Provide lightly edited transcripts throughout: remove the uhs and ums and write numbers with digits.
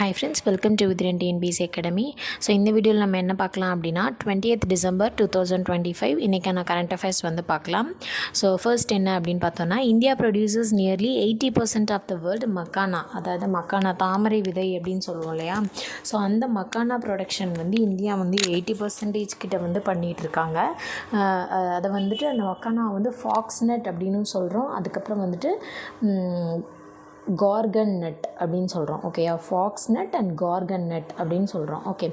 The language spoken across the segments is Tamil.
Hi friends, welcome to Vithran TNPSC academy. So இந்த வீடியோவில் நம்ம என்ன பார்க்கலாம் அப்படின்னா 20th டிசம்பர் 2025 இன்றைக்கான கரண்ட் அஃபேர்ஸ் வந்து பார்க்கலாம். ஸோ ஃபர்ஸ்ட் என்ன அப்படின்னு பார்த்தோன்னா, India producers nearly 80% of the world makhana, அதாவது மக்கானா தாமரை விதை அப்படின்னு சொல்லுவோம் இல்லையா. ஸோ அந்த மக்கானா ப்ரொடக்ஷன் வந்து இந்தியா வந்து 80% கிட்ட வந்து பண்ணிகிட்ருக்காங்க. அதை வந்துட்டு அந்த மக்கானா வந்து ஃபாக்ஸ்நட் அப்படின்னு சொல்கிறோம். அதுக்கப்புறம் வந்துட்டு கார்கன் நட் அப்படின்னு சொல்கிறோம். ஓகேயா, Fox nut and Khargone nut அப்படின்னு சொல்கிறோம். ஓகே,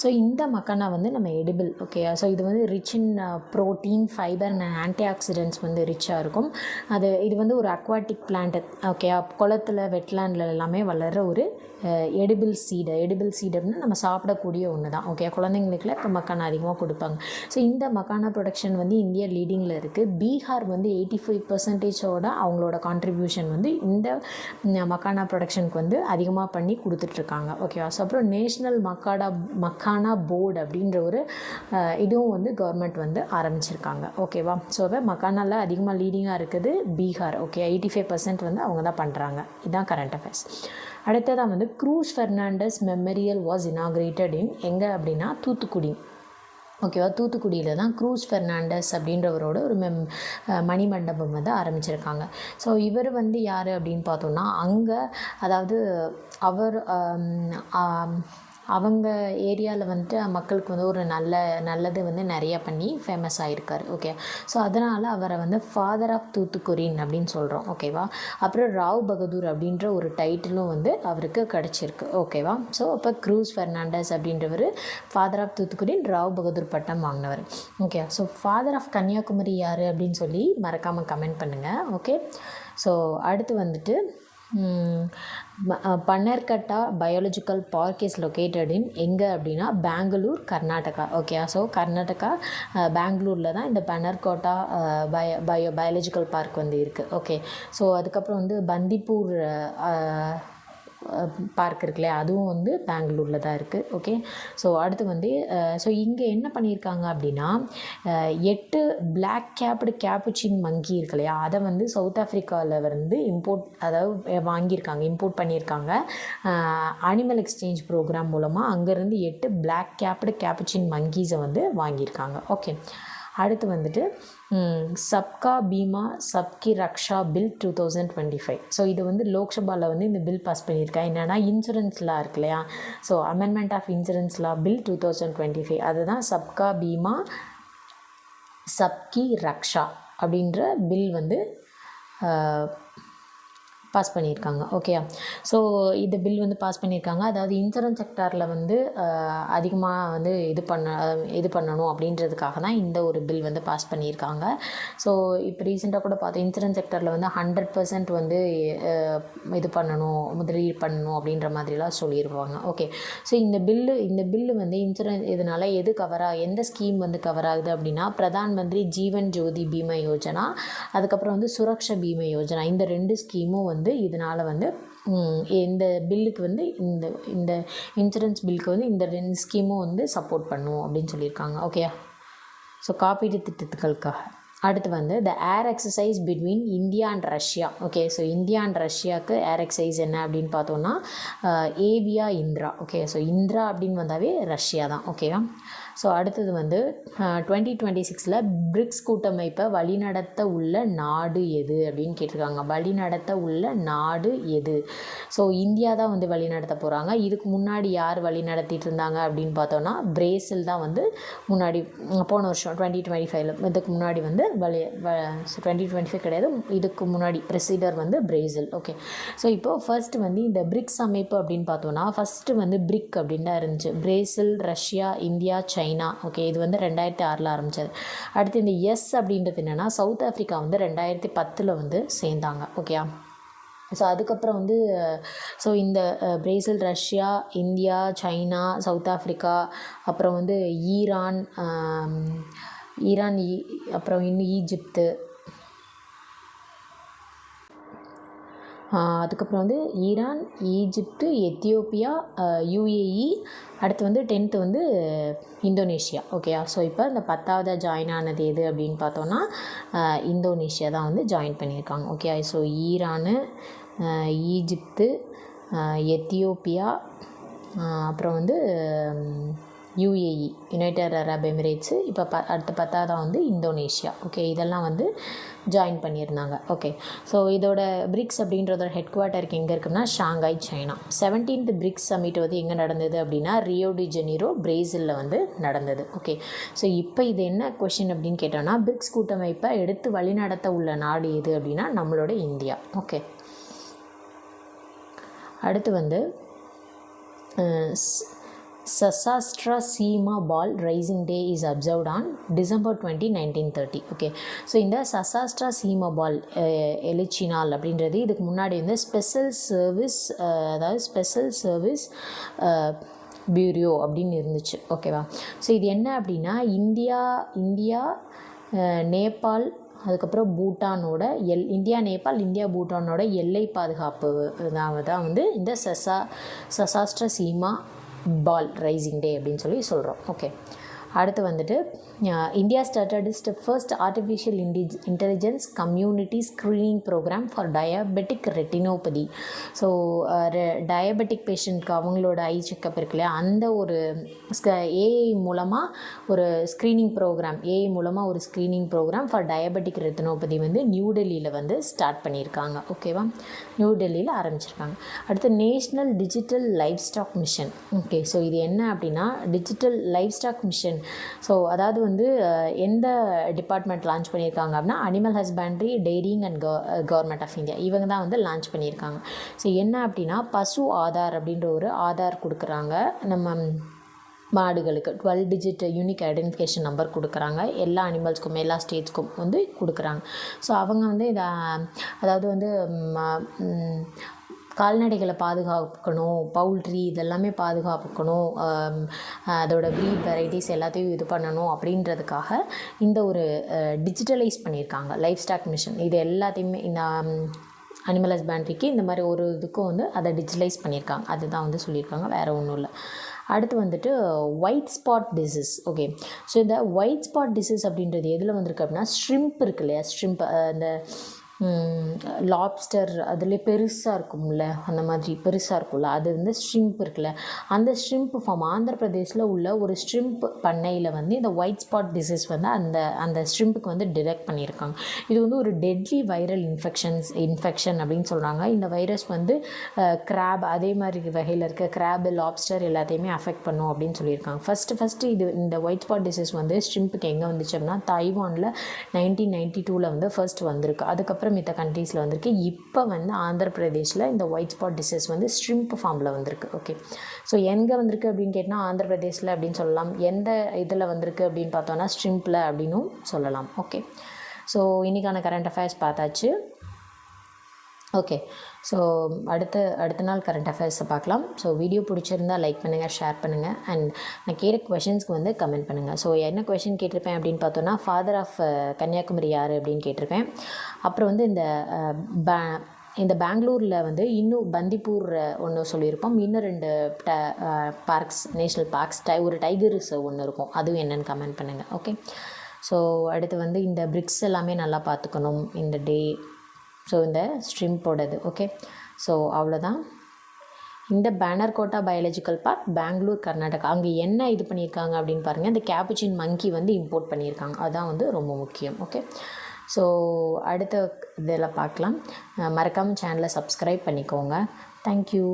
ஸோ இந்த மக்கானா வந்து நம்ம எடிபிள். ஓகேயா, ஸோ இது வந்து rich in protein, fibre and anti oxidants வந்து ரிச்சாக இருக்கும். இது வந்து ஒரு அக்வாட்டிக் பிளான்ட். ஓகேயா, குளத்தில் வெட்லேண்டில் எல்லாமே வளர்கிற ஒரு எடிபிள் சீடு அப்படின்னா நம்ம சாப்பிடக்கூடிய ஒன்று தான். ஓகே, குழந்தைங்களுக்குலாம் இப்போ மக்கானா அதிகமாக கொடுப்பாங்க. ஸோ இந்த மக்கானா ப்ரொடக்ஷன் வந்து இந்தியா லீடிங்கில் இருக்குது. பீகார் வந்து 85% அவங்களோட கான்ட்ரிபியூஷன் வந்து இந்த மக்கானா ப்ரொடக்ஷனுக்கு வந்து அதிகமாக பண்ணி கொடுத்துட்ருக்காங்க. ஓகேவா, ஸோ அப்புறம் நேஷ்னல் மக்கானா போர்டு அப்படின்ற ஒரு இதுவும் வந்து கவர்மெண்ட் வந்து ஆரம்பிச்சிருக்காங்க. ஓகேவா, ஸோ இப்போ மக்கானாவில் அதிகமாக லீடிங்காக இருக்குது பீகார். ஓகே, 85% வந்து அவங்க தான் பண்ணுறாங்க. இதுதான் கரண்ட் அஃபேர்ஸ். அடுத்ததாக வந்து Cruz Fernandez memorial was inaugurated in எங்கே அப்படின்னா தூத்துக்குடி. ஓகேவா, தூத்துக்குடியில் தான் க்ரூஸ் ஃபெர்னாண்டஸ் அப்படின்றவரோட ஒரு மணிமண்டபம் வந்து ஆரம்பிச்சிருக்காங்க. ஸோ இவர் வந்து யார் அப்படின்னு பார்த்தோன்னா, அங்கே அதாவது அவங்க ஏரியாவில் வந்துட்டு மக்களுக்கு வந்து ஒரு நல்லது வந்து நிறையா பண்ணி ஃபேமஸ் ஆகிருக்கார். ஓகே, ஸோ அதனால் அவரை வந்து ஃபாதர் ஆஃப் தூத்துக்குடின் அப்படின்னு சொல்கிறோம். ஓகேவா, அப்புறம் ராவ் பகதூர் அப்படின்ற ஒரு டைட்டிலும் வந்து அவருக்கு கிடச்சிருக்கு. ஓகேவா, ஸோ அப்போ க்ரூஸ் ஃபெர்னாண்டஸ் அப்படின்றவர் ஃபாதர் ஆஃப் தூத்துக்குடின், ராவ் பகதூர் பட்டம் வாங்கினவர். Okay, so father of Kanyakumari யார் அப்படின்னு சொல்லி மறக்காமல் கமெண்ட் பண்ணுங்கள். ஓகே, ஸோ அடுத்து வந்துட்டு Bannerghatta biological park is located in எங்கே அப்படின்னா பெங்களூர், கர்நாடகா. ஓகே, ஸோ கர்நாடகா பெங்களூரில் தான் இந்த பன்னர்கட்டா பயாலஜிக்கல் பார்க் வந்து இருக்குது. ஓகே, ஸோ அதுக்கப்புறம் வந்து பந்திப்பூர் பார்க் இருக்குல்லையா, அதுவும் வந்து பெங்களூரில் தான் இருக்குது. ஓகே, ஸோ அடுத்து வந்து ஸோ இங்கே என்ன பண்ணியிருக்காங்க அப்படின்னா 8 பிளாக் கேப்டு கேப்புச்சின் மங்கி இருக்கு இல்லையா, அதை வந்து சவுத் ஆஃப்ரிக்காவில் வந்து இம்போர்ட் பண்ணியிருக்காங்க. அனிமல் எக்ஸ்சேஞ்ச் ப்ரோக்ராம் மூலமாக அங்கேருந்து 8 பிளாக் கேப்டு கேப்புச்சின் மங்கீஸை வந்து வாங்கியிருக்காங்க. ஓகே, அடுத்து வந்துட்டு சப்கா பீமா சப்கி ரக்ஷா பில் 2025. ஸோ இது வந்து லோக்சபாவில் வந்து இந்த பில் பாஸ் பண்ணியிருக்கேன். என்னென்னா இன்சூரன்ஸ் லா இருக்கு இல்லையா, so amendment of insurance law bill 2025, அதுதான் சப்கா பீமா சப்கி ரக்ஷா அப்படின்ற பில் வந்து பாஸ் பண்ணியிருக்காங்க. ஓகே, ஸோ இந்த பில் வந்து பாஸ் பண்ணியிருக்காங்க. அதாவது இன்சூரன்ஸ் செக்டாரில் வந்து அதிகமாக வந்து இது பண்ணணும் அப்படின்றதுக்காக தான் இந்த ஒரு பில் வந்து பாஸ் பண்ணியிருக்காங்க. ஸோ இப்போ ரீசெண்டாக கூட பார்த்தோம், இன்சூரன்ஸ் செக்டரில் வந்து 100% வந்து இது பண்ணணும், முதலீடு பண்ணணும் அப்படின்ற மாதிரிலாம் சொல்லிடுவாங்க. ஓகே, ஸோ இந்த பில்லு வந்து இன்சூரன்ஸ் இதனால் எந்த ஸ்கீம் வந்து கவர் ஆகுது அப்படின்னா பிரதான் மந்திரி ஜீவன் ஜோதி பீமா யோஜனா, அதுக்கப்புறம் வந்து சுரக்ஷா பீமா யோஜனா, இந்த 2 ஸ்கீமும் வந்து இதனால் வந்து இந்த பில்லுக்கு வந்து இந்த இன்சூரன்ஸ் பில்லுக்கு வந்து இந்த 2 ஸ்கீமும் வந்து சப்போர்ட் பண்ணும் அப்படின்னு சொல்லியிருக்காங்க. ஓகே, ஸோ காப்பீடு திட்டத்துக்களுக்காக. அடுத்து வந்து the air exercise between India and Russia. Okay, so India and ரஷ்யாவுக்கு ஏர் எக்ஸசைஸ் என்ன அப்படின்னு பார்த்தோன்னா Aviaindra. Okay, so Indra அப்படின்னு வந்தாவே ரஷ்யா தான். ஓகேவா, ஸோ அடுத்தது வந்து 2026 பிரிக்ஸ் கூட்டமைப்பை வழிநடத்த உள்ள நாடு எது அப்படின்னு கேட்டிருக்காங்க. வழிநடத்த உள்ள நாடு எது? ஸோ இந்தியா தான் வந்து வழிநடத்த போகிறாங்க. இதுக்கு முன்னாடி யார் வழி நடத்திட்டு இருந்தாங்க அப்படின்னு பார்த்தோன்னா பிரேசில் தான் வந்து முன்னாடி போன வருஷம் 2025 இதுக்கு முன்னாடி வந்து 2025 கிடையாது, இதுக்கு முன்னாடி பிரசிடர் வந்து பிரேசில். ஓகே, ஸோ இப்போது ஃபர்ஸ்ட் வந்து இந்த பிரிக்ஸ் அமைப்பு அப்படின்னு பார்த்தோன்னா ஃபஸ்ட்டு வந்து பிரிக் அப்படின்னு தான் இருந்துச்சு. Brazil, Russia, India, China. Okay, இது வந்து 2006 ஆரம்பித்தது. அடுத்து இந்த எஸ் அப்படின்றது என்னென்னா சவுத் ஆஃப்ரிக்கா வந்து 2010 வந்து சேர்ந்தாங்க. ஓகேயா, ஸோ அதுக்கப்புறம் வந்து ஸோ இந்த Brazil, Russia, India, China, south Africa, அப்புறம் வந்து ஈரான், அப்புறம் இன்னும் ஈஜிப்து, அதுக்கப்புறம் வந்து ஈரான், ஈஜிப்து, எத்தியோப்பியா, யுஏஇ, அடுத்து வந்து 10th வந்து இந்தோனேஷியா. ஓகேயா, ஸோ இப்போ இந்த 10வது ஜாயின் ஆனது எது அப்படின்னு பார்த்தோன்னா இந்தோனேஷியா தான் வந்து ஜாயின் பண்ணியிருக்காங்க. Okay, so Iran, Egypt, Ethiopia, அப்புறம் வந்து UAE, யுனைடெட் அரப் எமிரேட்ஸு, இப்போ அடுத்த 10ஆவதா வந்து இந்தோனேஷியா. ஓகே, இதெல்லாம் வந்து ஜாயின் பண்ணியிருந்தாங்க. ஓகே, ஸோ இதோட பிரிக்ஸ் அப்படின்றதோட ஹெட் குவார்ட்டருக்கு எங்கே இருக்குன்னா Shanghai, China. 17th BRICS submit வந்து எங்கே நடந்தது அப்படின்னா ரியோ டி ஜெனீரோ, பிரேசிலில் வந்து நடந்தது. ஓகே, ஸோ இப்போ இது என்ன கொஷின் அப்படின்னு கேட்டோன்னா பிரிக்ஸ் கூட்டமைப்பை எடுத்து வழிநடத்த உள்ள நாடு எது அப்படின்னா நம்மளோட இந்தியா. ஓகே, அடுத்து வந்து Sasastra Seema Ball Rising Day is observed on December 20, 1930. Okay, so இந்த சசாஸ்ட்ரா சீமா பால் எழுச்சி நாள் அப்படின்றது இதுக்கு முன்னாடி வந்து ஸ்பெஷல் சர்வீஸ், அதாவது ஸ்பெஷல் சர்வீஸ் பியூரோ அப்படின்னு இருந்துச்சு. ஓகேவா, ஸோ இது என்ன அப்படின்னா இந்தியா நேபாள் அதுக்கப்புறம் பூட்டானோட இந்தியா நேபாள் இந்தியா பூட்டானோட எல்லை பாதுகாப்பு தான் வந்து இந்த சசாஸ்ட்ர சீமா பால் ரைசிங் டே அப்படின்னு சொல்லி சொல்கிறோம். ஓகே, அடுத்து வந்துட்டு India started is the first artificial intelligence community screening programme for diabetic retinopathy. So diabetic பேஷண்ட்க்கு அவங்களோட ஐ செக்கப் இருக்கு இல்லையா, அந்த ஒரு ஏஐ மூலமாக ஒரு screening programme for diabetic retinopathy வந்து நியூ டெல்லியில் வந்து ஸ்டார்ட் பண்ணியிருக்காங்க. ஓகேவா, நியூ டெல்லியில் ஆரம்பிச்சிருக்காங்க. அடுத்து national digital life stock mission. Okay, so இது என்ன அப்படின்னா digital life stock mission. So அதாவது வந்து எந்த டிபார்ட்மெண்ட் லான்ச் பண்ணியிருக்காங்க அப்படின்னா animal husbandry, dairying and government of India, இவங்க தான் வந்து லான்ச் பண்ணியிருக்காங்க. ஸோ என்ன அப்படின்னா பசு ஆதார் அப்படின்ற ஒரு ஆதார் கொடுக்குறாங்க நம்ம மாடுகளுக்கு. 12 digit யூனிக் ஐடென்டிஃபிகேஷன் நம்பர் கொடுக்குறாங்க. எல்லா அனிமல்ஸ்க்கும் எல்லா ஸ்டேட்ஸ்க்கும் வந்து கொடுக்குறாங்க. ஸோ அவங்க வந்து இதை அதாவது வந்து கால்நடைகளை பாதுகாக்கணும், பவுல்ட்ரி இதெல்லாமே பாதுகாக்கணும், அதோட ப்ரீட் வெரைட்டிஸ் எல்லாத்தையும் இது பண்ணணும் அப்படின்றதுக்காக இந்த ஒரு டிஜிட்டலைஸ் பண்ணியிருக்காங்க லைஃப் ஸ்டாக் மிஷன். இது எல்லாத்தையுமே இந்த அனிமல் ஹஸ்பண்ட்ரிக்கு இந்த மாதிரி ஒரு இதுக்கும் வந்து அதை டிஜிட்டலைஸ் பண்ணியிருக்காங்க. அதுதான் வந்து சொல்லியிருக்காங்க, வேறு ஒன்றும் இல்லை. அடுத்து வந்துட்டு white spot disease. Okay, so இந்த ஒயிட் ஸ்பாட் டிசீஸ் அப்படின்றது எதில் வந்திருக்கு அப்படின்னா ஷ்ரிம்ப் இருக்கு இல்லையா, ஷ்ரிம்ப் அந்த லாப்ஸ்டர் அதில் பெருசாக இருக்கும்ல, அந்த மாதிரி பெருசாக இருக்கும்ல, அது வந்து ஷ்ரிம்ப் இருக்குல்ல, அந்த ஷ்ரிம்ப் ஃபார்ம் ஆந்திர பிரதேசில் உள்ள ஒரு ஷ்ரிம்ப் பண்ணையில் வந்து இந்த ஒயிட் ஸ்பாட் டிசீஸ் வந்து அந்த ஷ்ரிம்ப்புக்கு வந்து டிடெக்ட் பண்ணியிருக்காங்க. இது வந்து ஒரு டெட்லி வைரல் இன்ஃபெக்ஷன் அப்படின்னு சொல்கிறாங்க. இந்த வைரஸ் வந்து கிராப் அதே மாதிரி வகையில் இருக்க கிராப், லாப்ஸ்டர் எல்லாத்தையுமே அஃபெக்ட் பண்ணும் அப்படின்னு சொல்லியிருக்காங்க. ஃபஸ்ட்டு இது இந்த ஒயிட் ஸ்பாட் டிசீஸ் வந்து ஷ்ரிம்ப்புக்கு எங்கே வந்துச்சு அப்படின்னா தைவானில் 1992 வந்து ஃபர்ஸ்ட் வந்திருக்கு. அதுக்கப்புறம் மித்த கண்ட்ரீஸில் வந்திருக்கு. இப்போ வந்து ஆந்திர பிரதேஷில் இந்த ஒயிட் ஸ்பாட் டிசீஸ் வந்து ஷ்ரிம்ப் ஃபார்மில் வந்திருக்கு. ஓகே, ஸோ எங்கே வந்திருக்கு அப்படின்னு கேட்டால் ஆந்திர பிரதேஷில் அப்படின்னு சொல்லலாம். எந்த இதில் வந்திருக்கு அப்படின்னு பார்த்தோன்னா ஷ்ரிம்பில் அப்படின்னும் சொல்லலாம். ஓகே, ஸோ இன்றைக்கான கரண்ட் அஃபேர்ஸ் பார்த்தாச்சு. ஓகே, ஸோ அடுத்த நாள் கரண்ட் அஃபேர்ஸை பார்க்கலாம். ஸோ வீடியோ பிடிச்சிருந்தால் லைக் பண்ணுங்கள், ஷேர் பண்ணுங்கள், அண்ட் நான் கேட்ட கொஷின்ஸ்க்கு வந்து கமெண்ட் பண்ணுங்கள். ஸோ என்ன கொஷின் கேட்டிருப்பேன் அப்படின்னு பார்த்தோன்னா ஃபாதர் ஆஃப் கன்னியாகுமரி யார் அப்படின்னு கேட்டிருப்பேன். அப்புறம் வந்து இந்த பெங்களூரில் வந்து இன்னும் பந்திப்பூர் ஒன்று சொல்லியிருப்போம். இன்னும் 2 பார்க்ஸ், நேஷ்னல் பார்க்ஸ், ஒரு டைகர் ரிசர்வ் ஒன்று இருக்கும், அதுவும் என்னென்னு கமெண்ட் பண்ணுங்கள். ஓகே, ஸோ அடுத்து வந்து இந்த பிரிக்ஸ் எல்லாமே நல்லா பார்த்துக்கணும் இந்த டே. ஸோ இந்த ஸ்ட்ரிம்போடது. ஓகே, ஸோ அவ்வளோதான். இந்த பேனர்கோட்டா பயாலஜிக்கல் பார்க், பெங்களூர், கர்நாடகா, அங்கே என்ன இது பண்ணியிருக்காங்க அப்படின்னு பாருங்கள். இந்த கேப்புச்சின் மங்கி வந்து இம்போர்ட் பண்ணியிருக்காங்க, அதுதான் வந்து ரொம்ப முக்கியம். ஓகே, ஸோ அடுத்த இதில் பார்க்கலாம். மறக்காமல் சேனலை சப்ஸ்கிரைப் பண்ணிக்கோங்க. தேங்க்யூ.